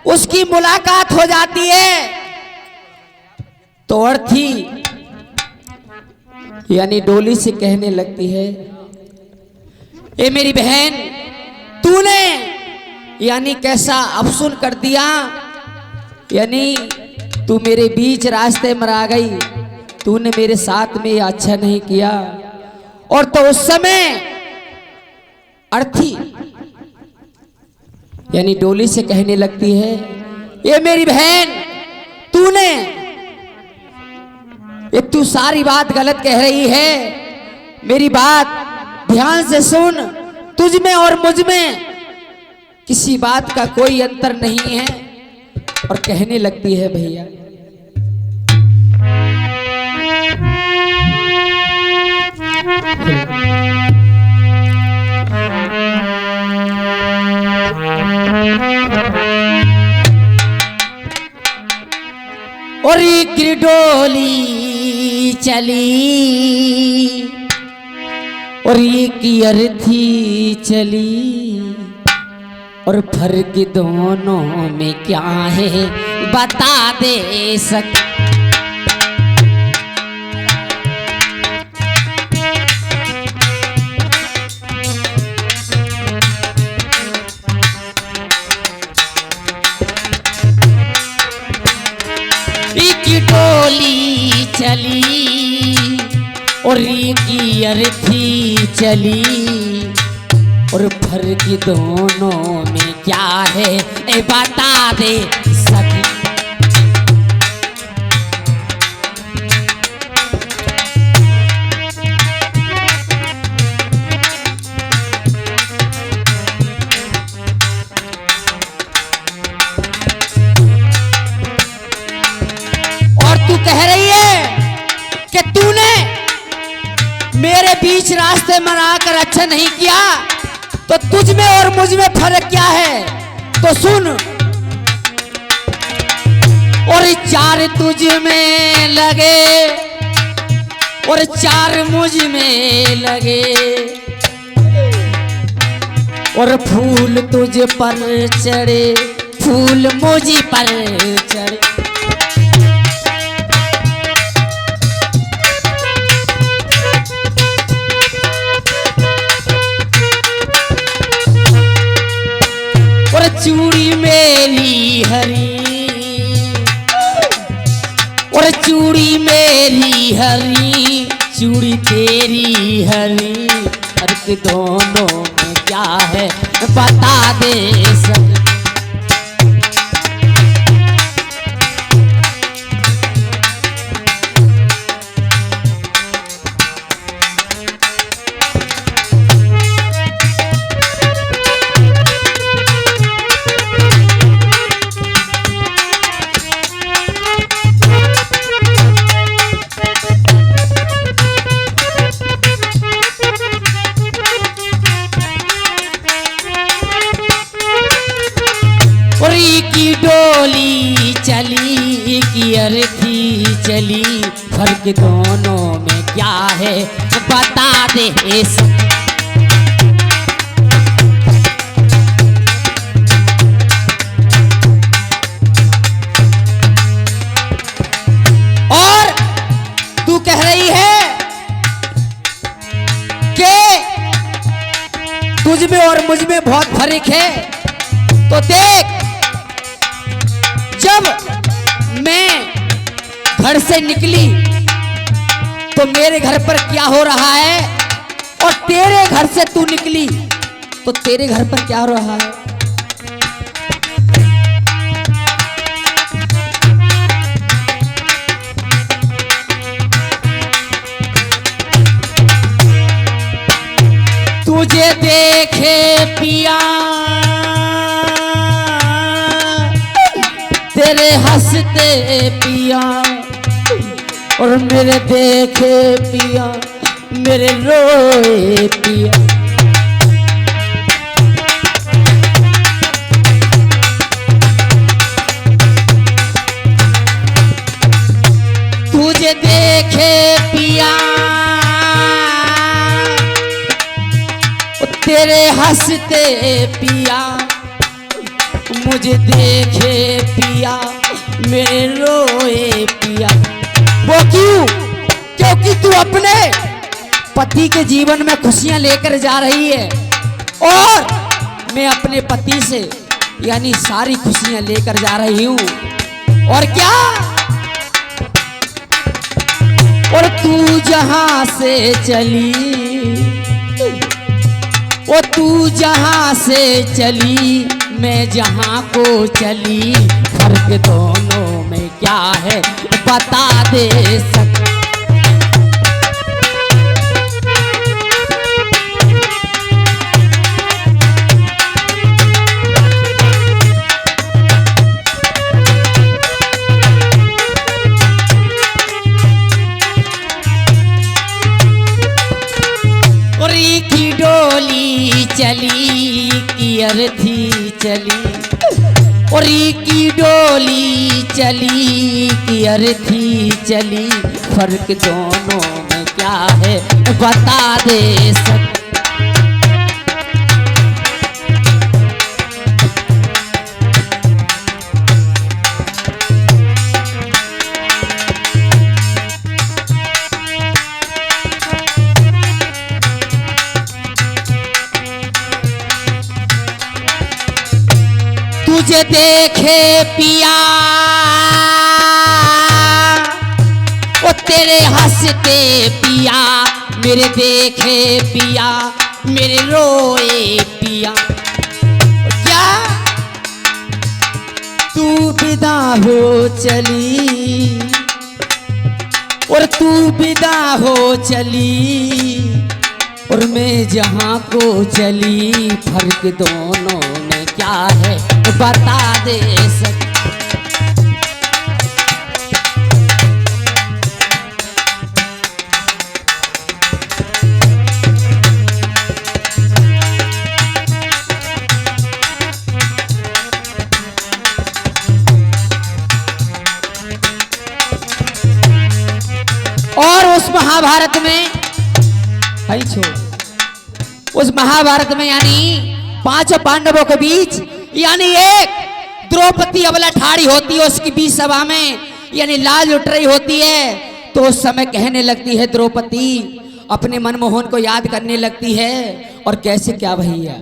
उसकी मुलाकात हो जाती है तो अर्थी यानी डोली से कहने लगती है, ए मेरी बहन, तूने यानी कैसा अफसुन कर दिया, यानी तू मेरे बीच रास्ते में आ गई, तूने मेरे साथ में अच्छा नहीं किया। और तो उस समय अर्थी यानी डोली से कहने लगती है, ये मेरी बहन, तूने ये तू सारी बात गलत कह रही है, मेरी बात ध्यान से सुन, तुझ में और मुझ में किसी बात का कोई अंतर नहीं है। और कहने लगती है, भैया और एक डोली चली और एक अर्थी चली, और फर्क दोनों में क्या है बता दे सक। डोली चली और की अर्थी चली, और फर्क दोनों में क्या है ए बता दे सकी। कह रही है कि तूने मेरे बीच रास्ते में आकर अच्छा नहीं किया, तो तुझ में और मुझ में फर्क क्या है तो सुन। और चार तुझ में लगे और चार मुझ में लगे, और फूल तुझ पर चढ़े फूल मुझ पर चढ़े। चूड़ी मेरी हरी और चूड़ी मेरी हरी, चूड़ी तेरी हरी, फर्क दोनों में क्या है बता दे सक। की डोली चली की अर्थी चली, फर्क दोनों में क्या है बता दे। और तू कह रही है कि तुझ में और मुझ में बहुत फर्क है, तो देख, जब मैं घर से निकली तो मेरे घर पर क्या हो रहा है, और तेरे घर से तू निकली तो तेरे घर पर क्या हो रहा है। तुझे देखे पिया तेरे हंसते पिया, और मेरे देखे पिया मेरे रोए पिया। तुझे देखे पिया तेरे हंसते पिया, मुझ तुझे देखे पिया मेरे रोए पिया। वो क्यों? क्योंकि तू अपने पति के जीवन में खुशियां लेकर जा रही है और मैं अपने पति से यानी सारी खुशियां लेकर जा रही हूं। और क्या? और तू जहां से चली, वो तू जहां से चली मैं जहां को चली, फर्क दोनों में क्या है बता दे सक। की डोली चली की अर्थी चली, और की डोली चली की अर्थी चली, फर्क दोनों में क्या है बता दे सक। तुझे देखे पिया ओ तेरे हंसते पिया, मेरे देखे पिया मेरे रोए पिया। क्या? तू विदा हो चली और तू विदा हो चली, और मैं जहां को चली, फर्क दोनों में क्या है बता दे सक। और उस महाभारत में उस महाभारत में यानी 5 पांडवों के बीच यानी एक द्रौपदी अबला ठाड़ी होती है उसकी बीच सभा में, यानी लाल लुट रही होती है। तो उस समय कहने लगती है द्रौपदी, अपने मनमोहन को याद करने लगती है। और कैसे क्या भैया?